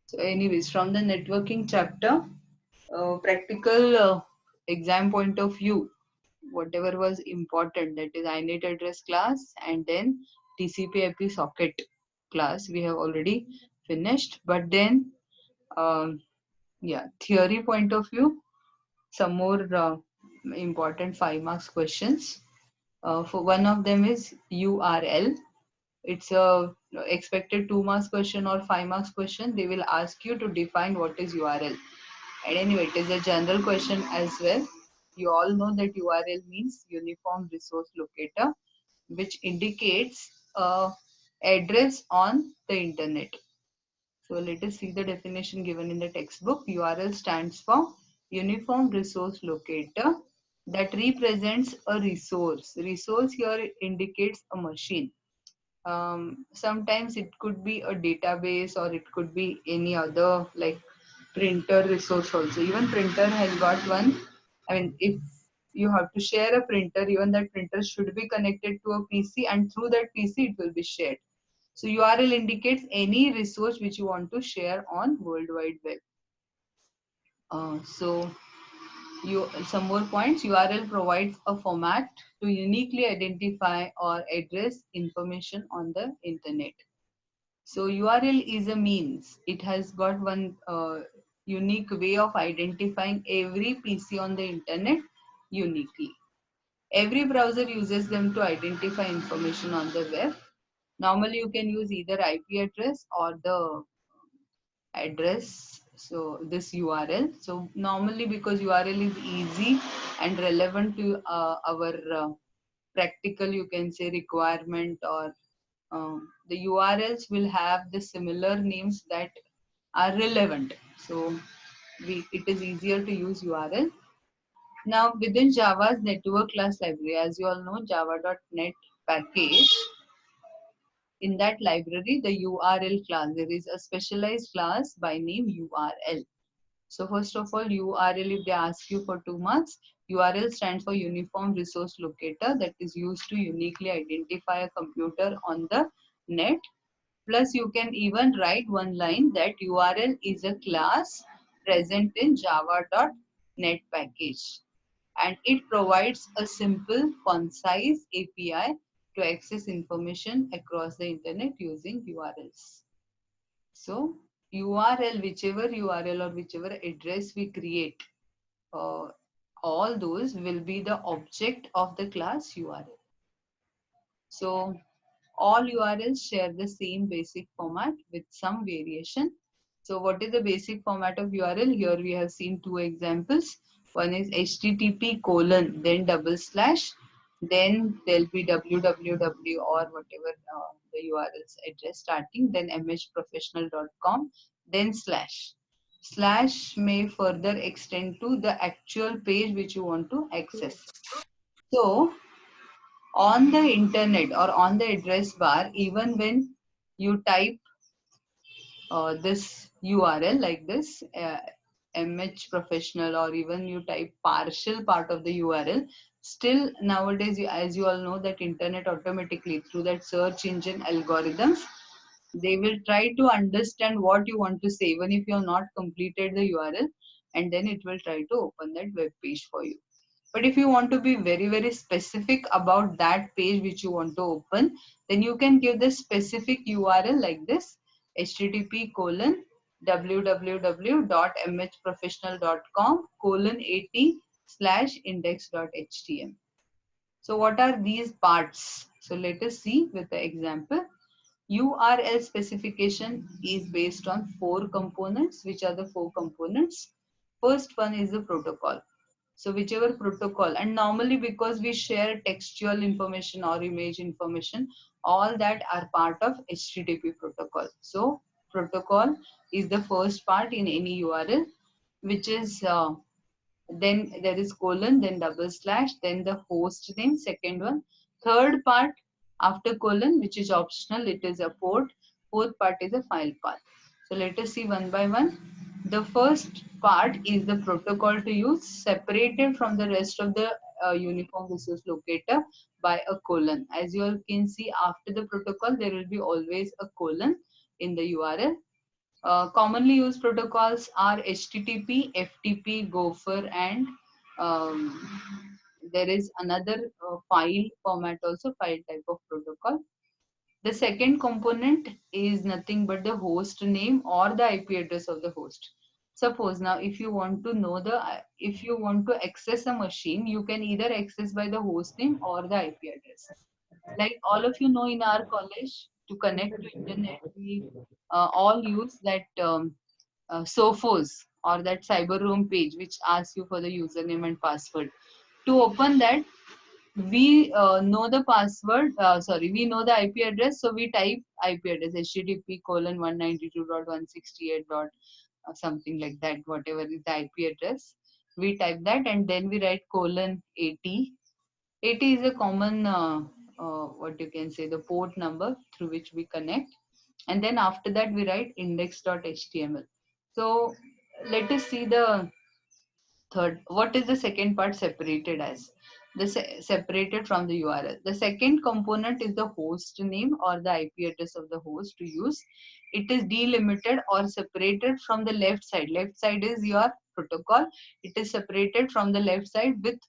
So anyways, from the networking chapter, practical exam point of view, whatever was important, that is INET address class and then TCP IP socket class, we have already finished. But then, um, yeah, theory point of view, some more important 5 marks questions. For one of them is URL. It's a expected 2 marks question or 5 marks question. They will ask you to define what is URL. And anyway, it is a general question as well. You all know that URL means Uniform Resource Locator, which indicates a address on the internet. So let us see the definition given in the textbook. URL stands for Uniform Resource Locator that represents a resource. Resource here indicates a machine. Sometimes it could be a database or it could be any other like printer resource also. Even printer has got one. I mean, if you have to share a printer, even that printer should be connected to a PC and through that PC it will be shared. So URL indicates any resource which you want to share on World Wide Web. So you some more points. URL provides a format to uniquely identify or address information on the internet. So URL is a means. It has got one unique way of identifying every PC on the internet uniquely. Every browser uses them to identify information on the web. Normally, you can use either IP address or the address. So this URL. So normally, because URL is easy and relevant to our practical, you can say requirement, or the URLs will have the similar names that are relevant. So it is easier to use URL. Now within Java's network class library, as you all know, java.net package, in that library, the URL class, there is a specialized class by name URL. So first of all, URL, if they ask you for 2 marks, URL stands for Uniform Resource Locator, that is used to uniquely identify a computer on the net. Plus, you can even write one line that URL is a class present in java.net package. And it provides a simple, concise API to access information across the internet using URLs. So, URL, whichever URL or whichever address we create, uh, all those will be the object of the class URL. So, all URLs share the same basic format with some variation. So what is the basic format of URL? Here we have seen two examples. One is HTTP colon, then double slash, then there'll be www or whatever the URL's address starting, then mhprofessional.com, then slash. Slash may further extend to the actual page which you want to access. So on the internet or on the address bar, even when you type this URL like this, MH professional, or even you type partial part of the URL, still nowadays, as you all know, that internet automatically through that search engine algorithms, they will try to understand what you want to say, even if you have not completed the URL, and then it will try to open that web page for you. But if you want to be very, very specific about that page which you want to open, then you can give the specific URL like this: http colon www.mhprofessional.com colon 80 slash index.html. So what are these parts? So let us see with the example. URL specification is based on 4 components. Which are the 4 components? First one is the protocol. So whichever protocol, and normally because we share textual information or image information, all that are part of HTTP protocol. So protocol is the first part in any URL, which is then there is colon, then double slash, then the host name, second one. Third part after colon, which is optional, it is a port. Fourth part is a file path. So let us see one by one. The first part is the protocol to use, separated from the rest of the uniform resource locator by a colon. As you all can see, after the protocol, there will be always a colon in the URL. Commonly used protocols are HTTP, FTP, Gopher, and there is another file format also, file type of protocol. The second component is nothing but the host name or the IP address of the host. Suppose now if you want to know if you want to access a machine, you can either access by the host name or the IP address. Like all of you know, in our college, to connect to internet, we all use that Sophos or that cyber room page which asks you for the username and password. To open that, we know the password, we know the IP address, so we type IP address http colon 192.168. Something like that, whatever is the IP address. We type that and then we write colon 80. 80 is a common, what you can say, the port number through which we connect. And then after that, we write index.html. So let us see the third. What is the second part separated as? Separated from the URL. The second component is the host name or the IP address of the host to use. It is delimited or separated from the left side. Left side is your protocol. It is separated from the left side with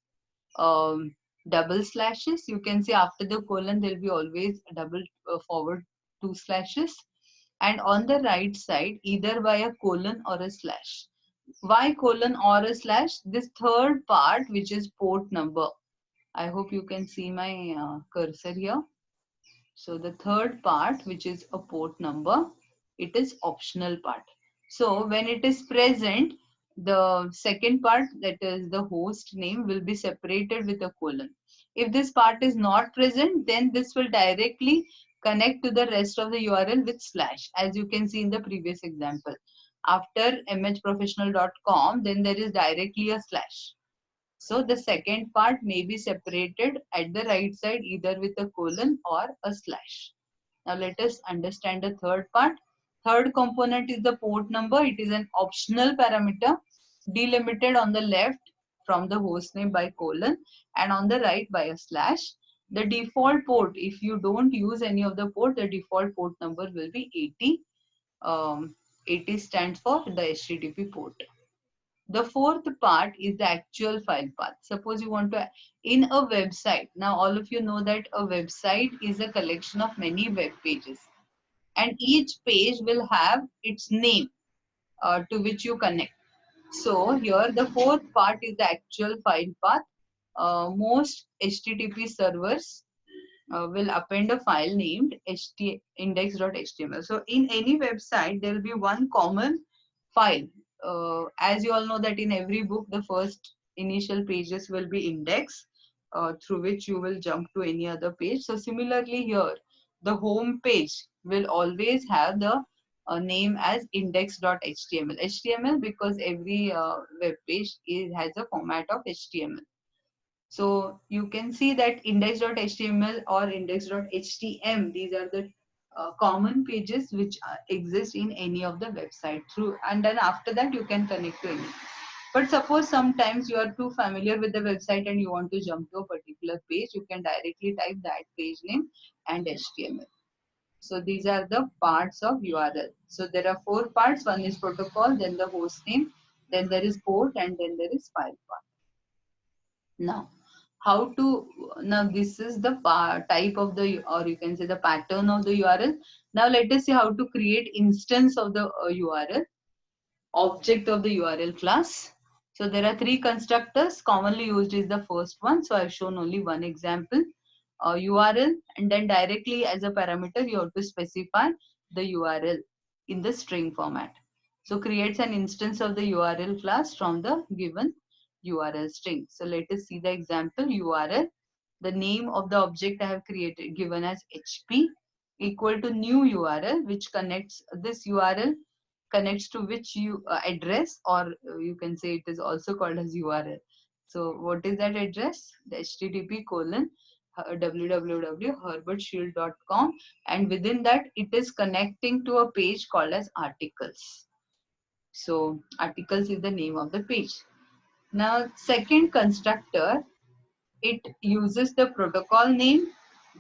double slashes. You can see after the colon there will be always a double forward 2 slashes, and on the right side either by a colon or a slash. Why colon or a slash? This third part, which is port number, I hope you can see my cursor here. So the third part, which is a port number, it is optional part. So when it is present, the second part, that is the host name, will be separated with a colon. If this part is not present, then this will directly connect to the rest of the URL with slash, as you can see in the previous example. After mhprofessional.com, then there is directly a slash. So the second part may be separated at the right side either with a colon or a slash. Now let us understand the third part. Third component is the port number. It is an optional parameter delimited on the left from the hostname by colon and on the right by a slash. The default port, if you don't use any of the port, the default port number will be 80. 80 stands for the HTTP port. The fourth part is the actual file path. Suppose you want to, in a website, now all of you know that a website is a collection of many web pages, and each page will have its name to which you connect. So here the fourth part is the actual file path. Most HTTP servers will append a file named index.html. So in any website, there will be one common file. As you all know that in every book, the first initial pages will be index, through which you will jump to any other page. So similarly here, the home page will always have the name as index.html. HTML because every web page has a format of HTML. So you can see that index.html or index.htm, these are the common pages which exist in any of the website through, and then after that you can connect to any. But suppose sometimes you are too familiar with the website and you want to jump to a particular page, you can directly type that page name and HTML. So these are the parts of URL. So there are 4 parts. One is protocol, then the host name, then there is port, and then there is file path. Now, now this is the type of the, or you can say the pattern of the URL. Now let us see how to create instance of the URL, object of the URL class. So there are 3 constructors. Commonly used is the first one. So I've shown only one example, URL, and then directly as a parameter you have to specify the URL in the string format. So creates an instance of the URL class from the given URL string. So let us see the example. URL, the name of the object I have created given as HP, equal to new URL, which connects this URL connects to which you address, or you can say it is also called as URL. So what is that address? The http colon www.herbertshield.com, and within that it is connecting to a page called as articles. So articles is the name of the page. Now second constructor, it uses the protocol name,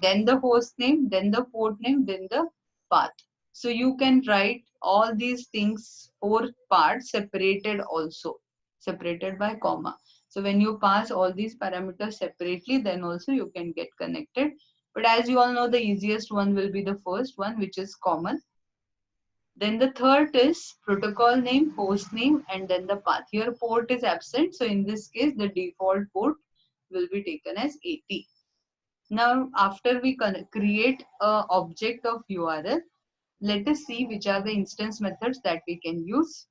then the host name, then the port name, then the path. So you can write all these things 4 parts separated also, separated by comma. So when you pass all these parameters separately, then also you can get connected. But as you all know, the easiest one will be the first one, which is common. Then the third is protocol name, host name, and then the path. Here port is absent. So in this case, the default port will be taken as 80. Now, after we create a object of URL, let us see which are the instance methods that we can use.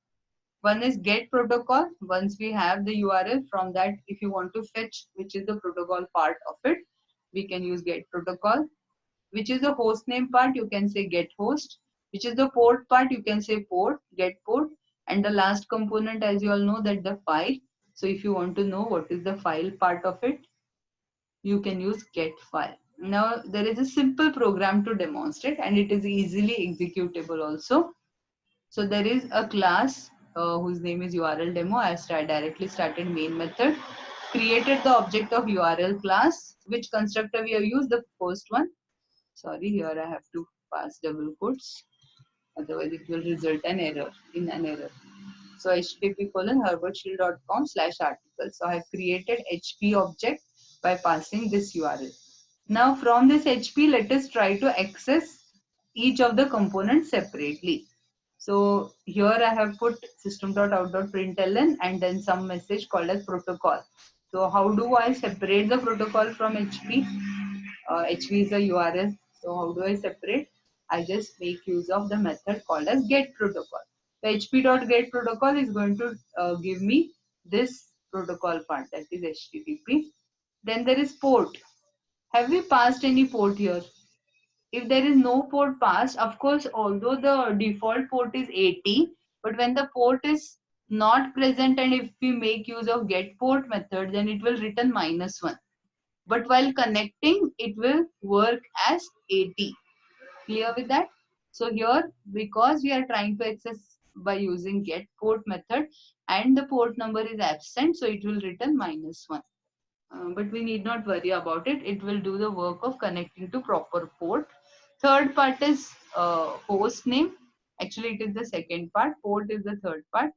One is get protocol. Once we have the URL, from that, if you want to fetch which is the protocol part of it, we can use get protocol. Which is the host name part, you can say get host. Which is the port part, you can say port, get port. And the last component, as you all know, that the file. So if you want to know what is the file part of it, you can use get file. Now there is a simple program to demonstrate, and it is easily executable also. So there is a class whose name is URL demo. I directly started main method, created the object of URL class. Which constructor we have used? The first one. Sorry, here I have to pass double quotes, otherwise it will result in an error. So http:/herbertshield.com/article. So I have created HP object by passing this URL. Now from this HP, let us try to access each of the components separately. So here I have put system.out.println and then some message called as protocol. So how do I separate the protocol from HP? HP is a URL. So how do I separate? I just make use of the method called as get protocol. The hp.get protocol is going to give me this protocol part, that is HTTP. Then there is port. Have we passed any port here? If there is no port passed, of course, although the default port is 80, but when the port is not present and if we make use of get port method, then it will return -1. But while connecting, it will work as 80. Clear with that? So here, because we are trying to access by using get port method and the port number is absent, so it will return -1. But we need not worry about it. It will do the work of connecting to proper port. Third part is host name. Actually, it is the second part. Port is the third part.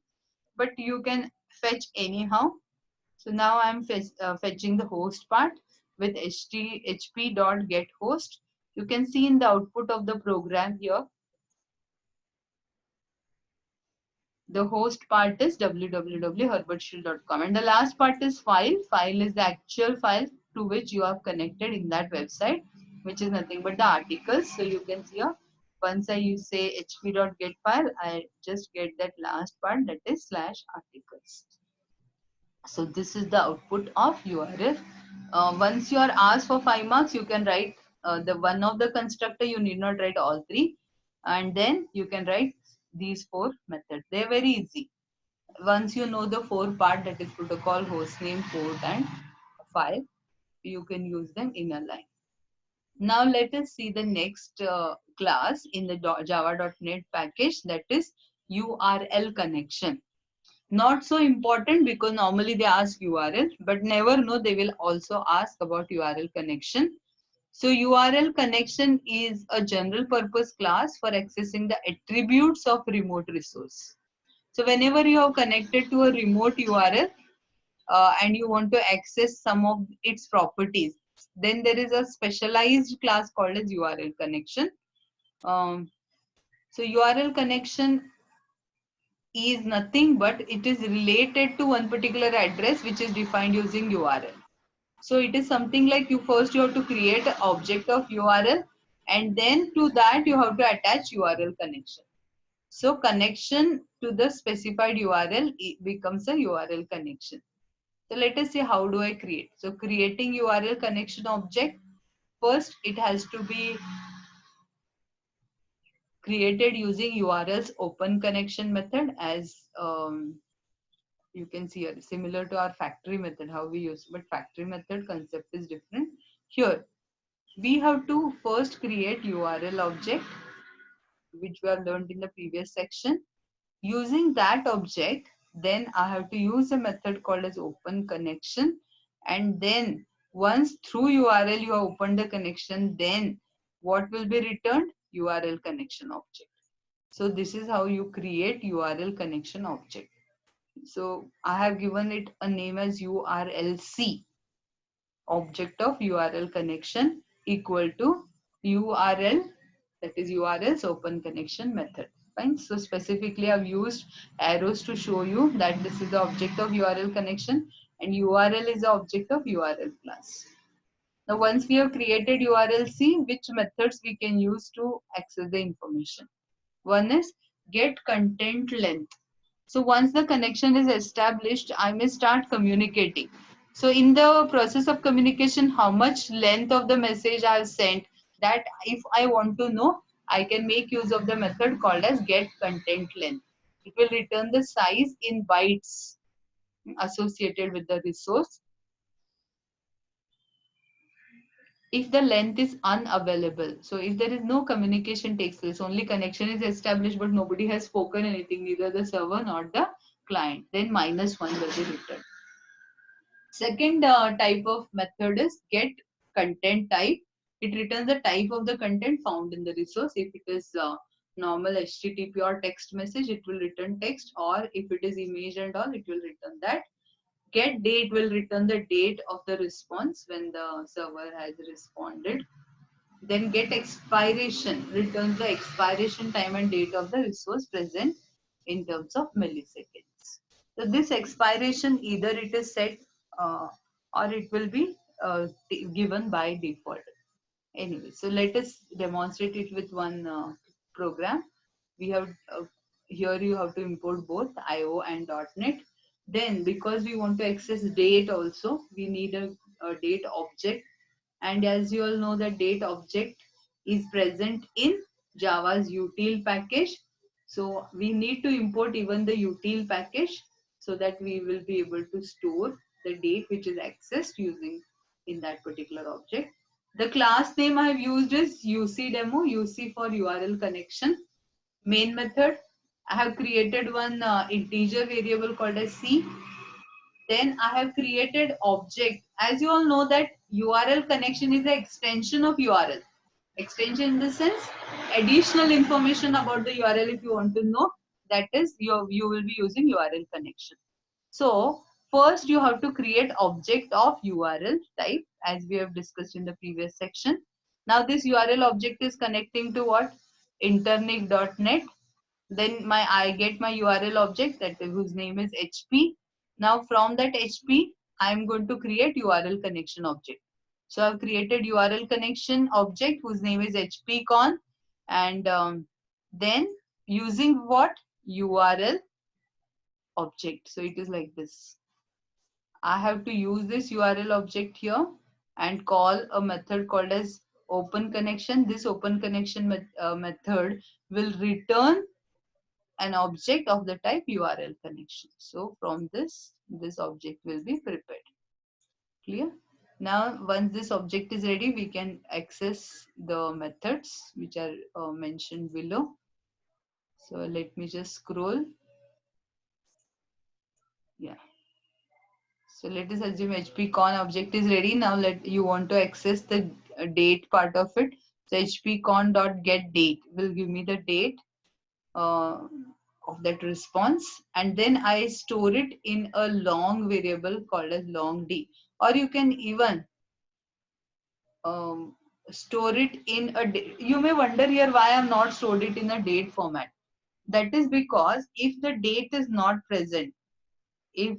But you can fetch anyhow. So now I'm fetching the host part with hp.getHost. You can see in the output of the program here, the host part is www.herbertshield.com, and the last part is file. File is the actual file to which you are connected in that website, which is nothing but the articles. So you can see here, once I say hp.get file, I just get that last part, that is /articles. So this is the output of URL. Once you are asked for 5 marks, you can write the one of the constructor. You need not write all 3, and then you can write these 4 methods. They're very easy. Once you know the 4 part, that is protocol, hostname, port, and file, you can use them in a line. Now let us see the next class in the java.net package, that is URL connection. Not so important because normally they ask URL, but never know, they will also ask about URL connection. So URL connection is a general purpose class for accessing the attributes of remote resource. So whenever you are connected to a remote URL and you want to access some of its properties, then there is a specialized class called as URL connection. So URL connection is nothing but it is related to one particular address which is defined using URL. So it is something like you have to create an object of URL, and then to that you have to attach URL connection. So connection to the specified URL becomes a URL connection. So let us see how do I create. So creating URL connection object, first it has to be created using URL's open connection method, as you can see here, similar to our factory method, how we use, but factory method concept is different. Here, we have to first create URL object, which we have learned in the previous section. Using that object, then I have to use a method called as open connection. And then once through URL you have opened the connection, then what will be returned? URL connection object. So this is how you create URL connection object. So I have given it a name as URLC, object of URL connection, equal to URL, that is URL's open connection method. Fine. So specifically I've used arrows to show you that this is the object of URL connection and URL is the object of URL class. Now once we have created URLC, which methods we can use to access the information? One is get content length. So once the connection is established, I may start communicating. So in the process of communication, how much length of the message I have sent, that if I want to know, I can make use of the method called as get content length. It will return the size in bytes associated with the resource. If the length is unavailable, so if there is no communication takes place, only connection is established but nobody has spoken anything, neither the server nor the client, then -1 will be returned. Second type of method is get content type. It returns the type of the content found in the resource. If it is normal HTTP or text message, it will return text, or if it is image and all, it will return that. Get date will return the date of the response when the server has responded. Then get expiration returns the expiration time and date of the resource present in terms of milliseconds. So this expiration, either it is set uh, or it will be given by default. Anyway, so let us demonstrate it with one program. We have here you have to import both IO and .NET. Then because we want to access date also, we need a date object, and as you all know, the date object is present in Java's util package. So we need to import even the util package so that we will be able to store the date which is accessed using in that particular object. The class name I have used is UC demo, UC for URL connection. Main method, I have created one integer variable called as C. Then I have created object. As you all know that URL connection is the extension of URL. Extension in the sense additional information about the URL if you want to know, that is you will be using URL connection. So first you have to create object of URL type as we have discussed in the previous section. Now this URL object is connecting to what? Internik.net. Then I get my URL object that whose name is HP. Now from that HP, I'm going to create URL connection object. So I've created URL connection object whose name is HPCon, and then using what? URL object. So it is like this. I have to use this URL object here and call a method called as open connection. This open connection method will return an object of the type URL connection. So from this object will be prepared. Clear? Now, once this object is ready, we can access the methods which are mentioned below. So let me just scroll. Yeah. So let us assume HPCon object is ready. Now let you want to access the date part of it. So HPCon.getDate will give me the date uh, of that response, and then I store it in a long variable called as long D, or you can even store it in a you may wonder here why I'm not stored it in a date format. That is because if the date is not present, if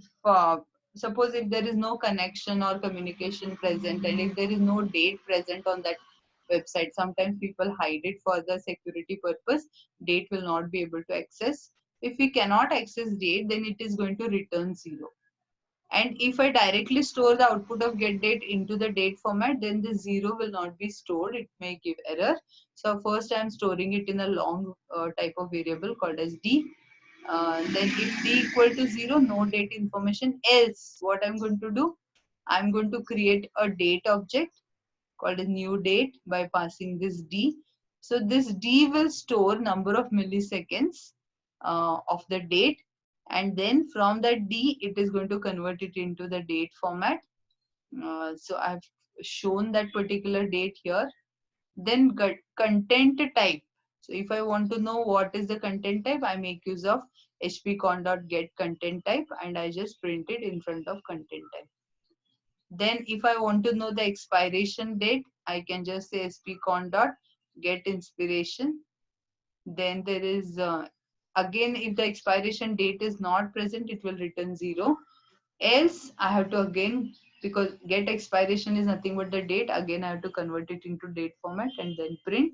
suppose if there is no connection or communication present, and if there is no date present on that website, sometimes people hide it for the security purpose, date will not be able to access. If we cannot access date, then it is going to return 0. And if I directly store the output of get date into the date format, then the 0 will not be stored, it may give error. So first I am storing it in a long type of variable called as D. Then if D equal to 0, no date information. Else what I'm going to do, I'm going to create a date object called a new date by passing this D. So this D will store number of milliseconds of the date, and then from that D it is going to convert it into the date format. So I've shown that particular date here. Then content type. So if I want to know what is the content type, I make use of hpcon.get content type and I just print it in front of content type. Then if I want to know the expiration date, I can just say hpcon.get inspiration. Then there is again, if the expiration date is not present, it will return 0. Else I have to again, because get expiration is nothing but the date, again I have to convert it into date format and then print.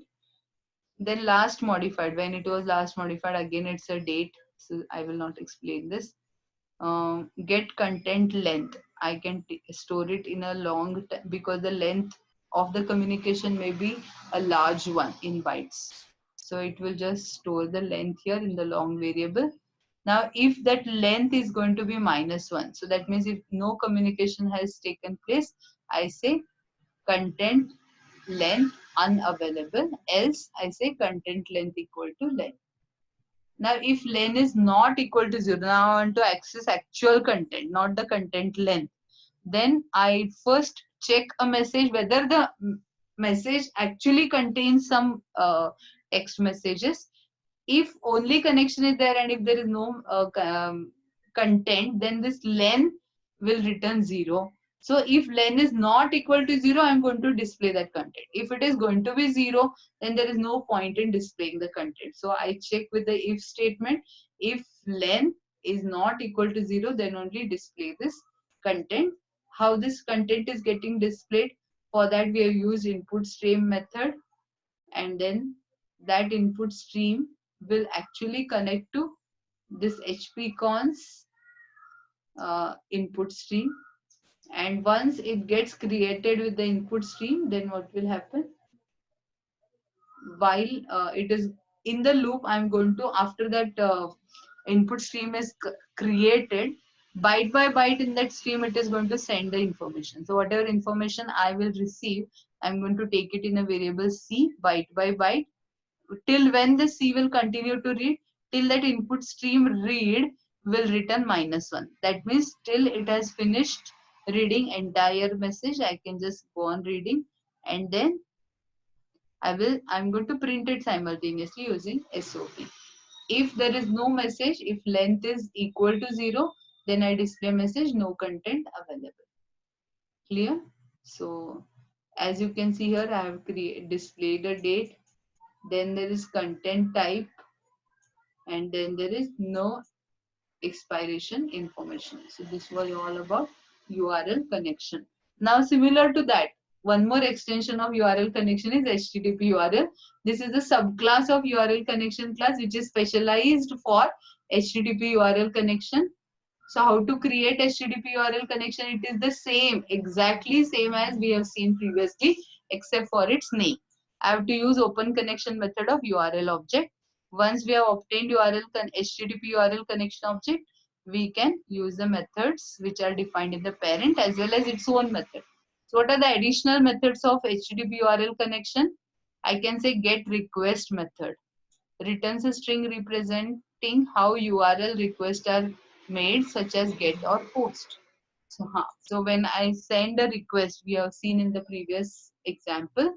Then last modified, when it was last modified, again it's a date, so I will not explain this. Get content length, I can store it in a long because the length of the communication may be a large one in bytes, so it will just store the length here in the long variable. Now if that length is going to be -1, so that means if no communication has taken place, I say content length unavailable, else I say content length equal to length. Now, if len is not equal to 0, now I want to access actual content, not the content length. Then I first check a message whether the message actually contains some text messages. If only connection is there and if there is no content, then this len will return 0. So if len is not equal to 0, I'm going to display that content. If it is going to be 0, then there is no point in displaying the content. So I check with the if statement. If len is not equal to 0, then only display this content. How this content is getting displayed? For that we have used input stream method, and then that input stream will actually connect to this hpcon's input stream. And once it gets created with the input stream, then what will happen? While it is in the loop, I'm going to, after that input stream is created, byte by byte in that stream, it is going to send the information. So whatever information I will receive, I'm going to take it in a variable C, byte by byte, till when the C will continue to read, till that input stream read will return -1. That means till it has finished reading entire message, I can just go on reading, and then I'm going to print it simultaneously using SOP. If there is no message, if length is equal to 0, then I display message no content available. Clear? So as you can see here, I have displayed a date, then there is content type, and then there is no expiration information. So this was all about URL connection. Now similar to that, one more extension of URL connection is HTTP URL. This is a subclass of URL connection class which is specialized for HTTP URL connection. So how to create HTTP URL connection? It is the same, exactly same as we have seen previously, except for its name. I have to use open connection method of URL object. Once we have obtained HTTP URL connection object, we can use the methods which are defined in the parent as well as its own method. So what are the additional methods of HTTP URL connection? I can say get request method. Returns a string representing how URL requests are made, such as get or post. So when I send a request, we have seen in the previous example,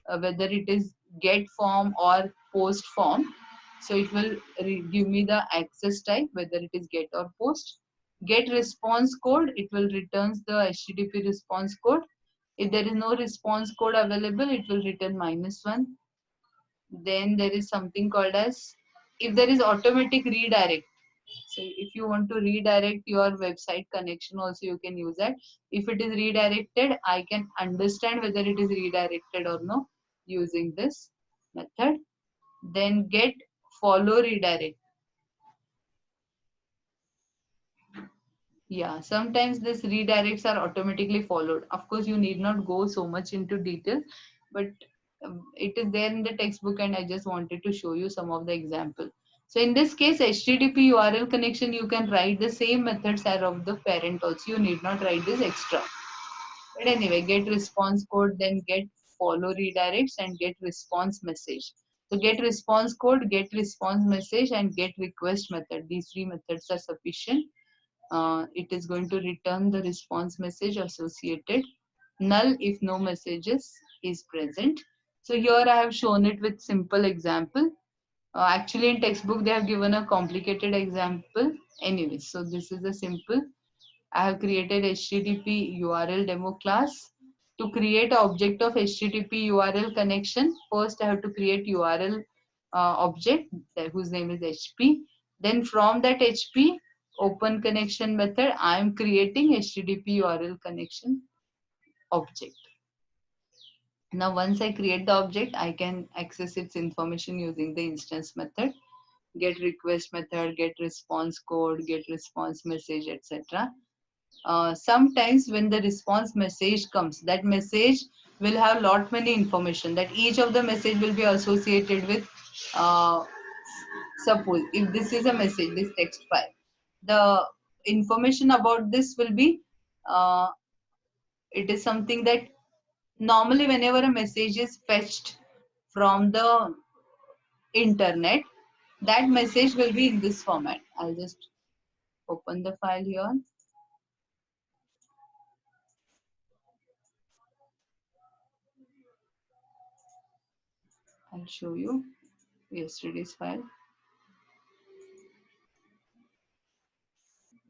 whether it is get form or post form. So it will give me the access type, whether it is get or post. Get response code, it will returns the HTTP response code. If there is no response code available, it will return -1. Then there is something called as, if there is automatic redirect, so if you want to redirect your website connection also, you can use that. If it is redirected, I can understand whether it is redirected or no using this method. Then get follow redirect. Yeah, sometimes these redirects are automatically followed. Of course, you need not go so much into detail, but it is there in the textbook and I just wanted to show you some of the example. So in this case, HTTP URL connection, you can write the same methods as of the parent also. You need not write this extra. But anyway, get response code, then get follow redirects and get response message. So get response code, get response message and get request method. These three methods are sufficient. It is going to return the response message associated. Null if no messages is present. So here I have shown it with simple example. Actually in textbook they have given a complicated example. Anyway, so this is a simple. I have created HTTP URL demo class. To create an object of HTTP URL connection, first I have to create URL object whose name is HP. Then from that HP open connection method, I am creating HTTP URL connection object. Now once I create the object, I can access its information using the instance method, get request method, get response code, get response message, etc. Sometimes when the response message comes, that message will have lot many information, that each of the message will be associated with, suppose if this is a message, this text file, the information about this will be, uh, it is something that normally whenever a message is fetched from the internet, that message will be in this format. I'll just open the file here. I'll show you yesterday's file.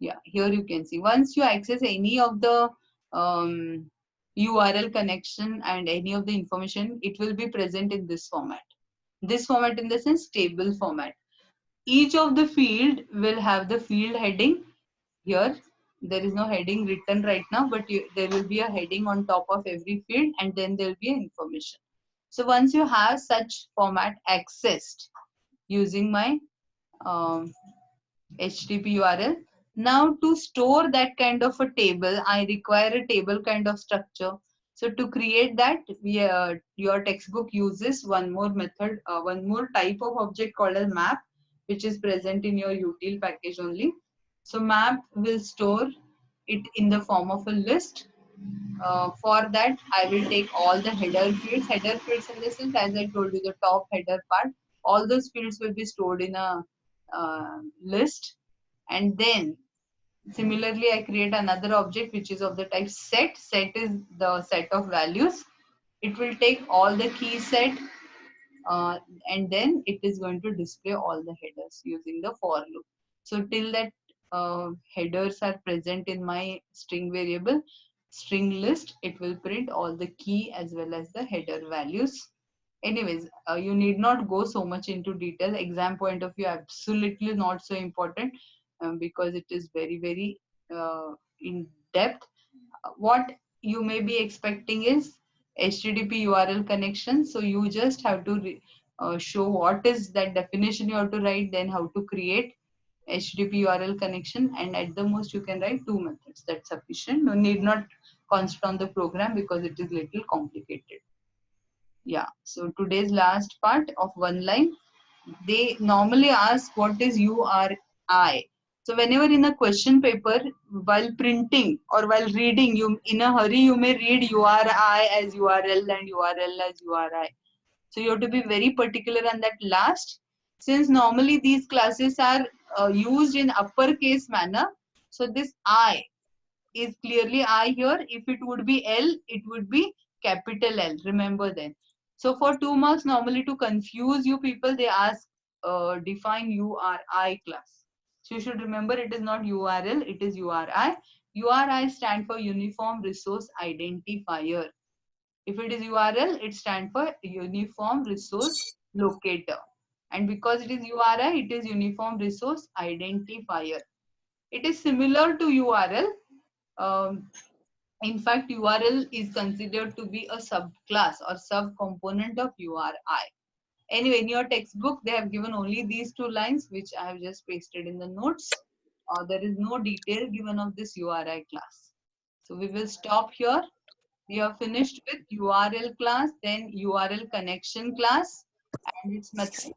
Yeah, here you can see once you access any of the URL connection and any of the information, it will be present in this format. This format in the sense table format. Each of the field will have the field heading. Here there is no heading written right now, but there will be a heading on top of every field, and then there will be information. So once you have such format accessed using my HTTP URL. Now to store that kind of a table, I require a table kind of structure. So to create that, your textbook uses one more method, one more type of object called as map, which is present in your util package only. So map will store it in the form of a list. For that, I will take all the header fields. Header fields in this sense, as I told you, the top header part, all those fields will be stored in a list. And then similarly, I create another object which is of the type set. Set is the set of values. It will take all the key set, uh, and then it is going to display all the headers using the for loop. So till that headers are present in my string variable, string list, it will print all the key as well as the header values. Anyways, you need not go so much into detail. Exam point of view, absolutely not so important, because it is very, very in depth. What you may be expecting is HTTP URL connection. So you just have to show what is that definition you have to write, then how to create HTTP URL connection, and at the most you can write 2 methods. That's sufficient. No need not concentrate on the program because it is little complicated. Yeah. So today's last part of one line, they normally ask what is URI. So whenever in a question paper, while printing or while reading, you in a hurry you may read URI as URL and URL as URI. So you have to be very particular on that last. Since normally these classes are used in uppercase manner, so this I is clearly I here. If it would be L, it would be capital L. Remember then. So for 2 marks, normally to confuse you people, they ask define URI class. So you should remember it is not URL, it is URI. URI stand for Uniform Resource Identifier. If it is URL, it stands for Uniform Resource Locator. And because it is URI, it is Uniform Resource Identifier. It is similar to URL. In fact, URL is considered to be a subclass or subcomponent of URI. Anyway, in your textbook, they have given only these 2 lines, which I have just pasted in the notes. There is no detail given of this URI class. So we will stop here. We have finished with URL class, then URL connection class and its method.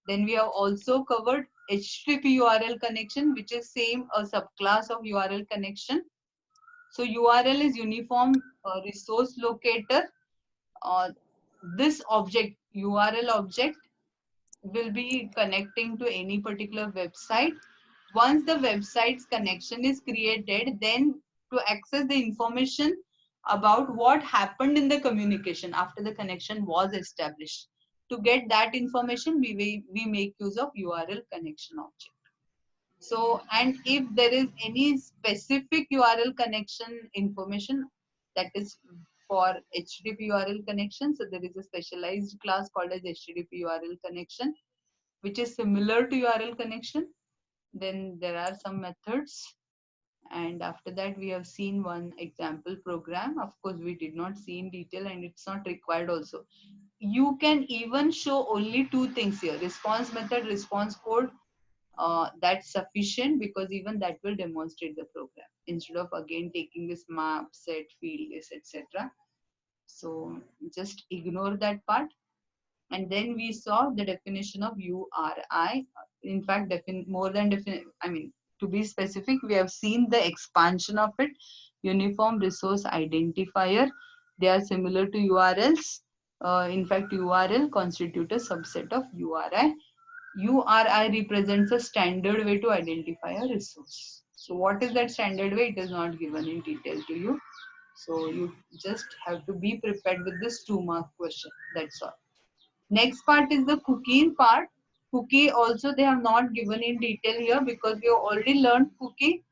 Then we have also covered HTTP URL connection, which is same a subclass of URL connection. So URL is Uniform Resource Locator. This object, URL object, will be connecting to any particular website. Once the website's connection is created, then to access the information about what happened in the communication after the connection was established. To get that information, we make use of URL connection object. So, and if there is any specific URL connection information that is for HTTP URL connection, so there is a specialized class called as HTTP URL connection, which is similar to URL connection. Then there are some methods, and after that we have seen one example program. Of course, we did not see in detail, and it's not required also. You can even show only two things here: response method, response code. That's sufficient, because even that will demonstrate the program instead of again taking this map, set, field list, etc. So just ignore that part. And then we saw the definition of URI. In fact, more than I mean, to be specific, we have seen the expansion of it. Uniform Resource Identifier. They are similar to URLs. In fact, URL constitute a subset of URI. URI represents a standard way to identify a resource. So what is that standard way? It is not given in detail to you. So you just have to be prepared with this 2-mark question. That's all. Next part is the cookie part. Cookie also they have not given in detail here, because we have already learned cookie.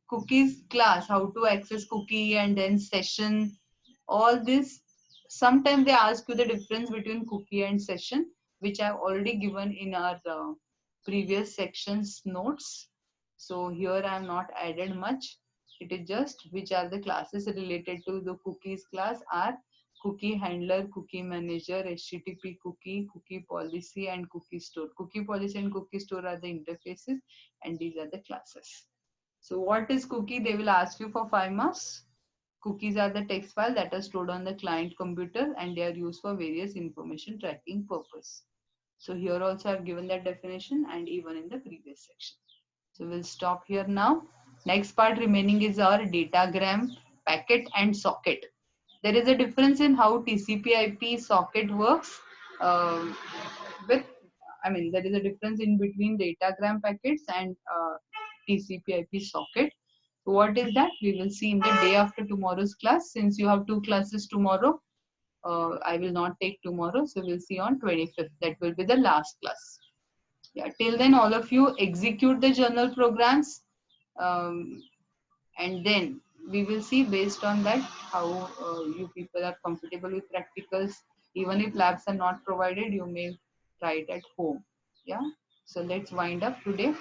Cookies class, how to access cookie, and then session, all this. Sometimes they ask you the difference between cookie and session, which I've already given in our previous sections notes. So here I have not added much. It is just which are the classes related to the cookies class are cookie handler, cookie manager, HTTP cookie, cookie policy, and cookie store. Cookie policy and cookie store are the interfaces, and these are the classes. So what is cookie? They will ask you for 5 marks. Cookies are the text file that are stored on the client computer, and they are used for various information tracking purpose. So here also I've given that definition, and even in the previous section. So we'll stop here now. Next part remaining is our datagram, packet, and socket. There is a difference in how TCP/IP socket works. Uh, with there is a difference in between datagram packets and TCP/IP socket. So what is that? We will see in the day after tomorrow's class. Since you have 2 classes tomorrow, I will not take tomorrow. So we'll see on 25th. That will be the last class. Yeah. Till then, all of you execute the journal programs, um, and then we will see based on that how you people are comfortable with practicals. Even if labs are not provided, you may try it at home. Yeah. So let's wind up today.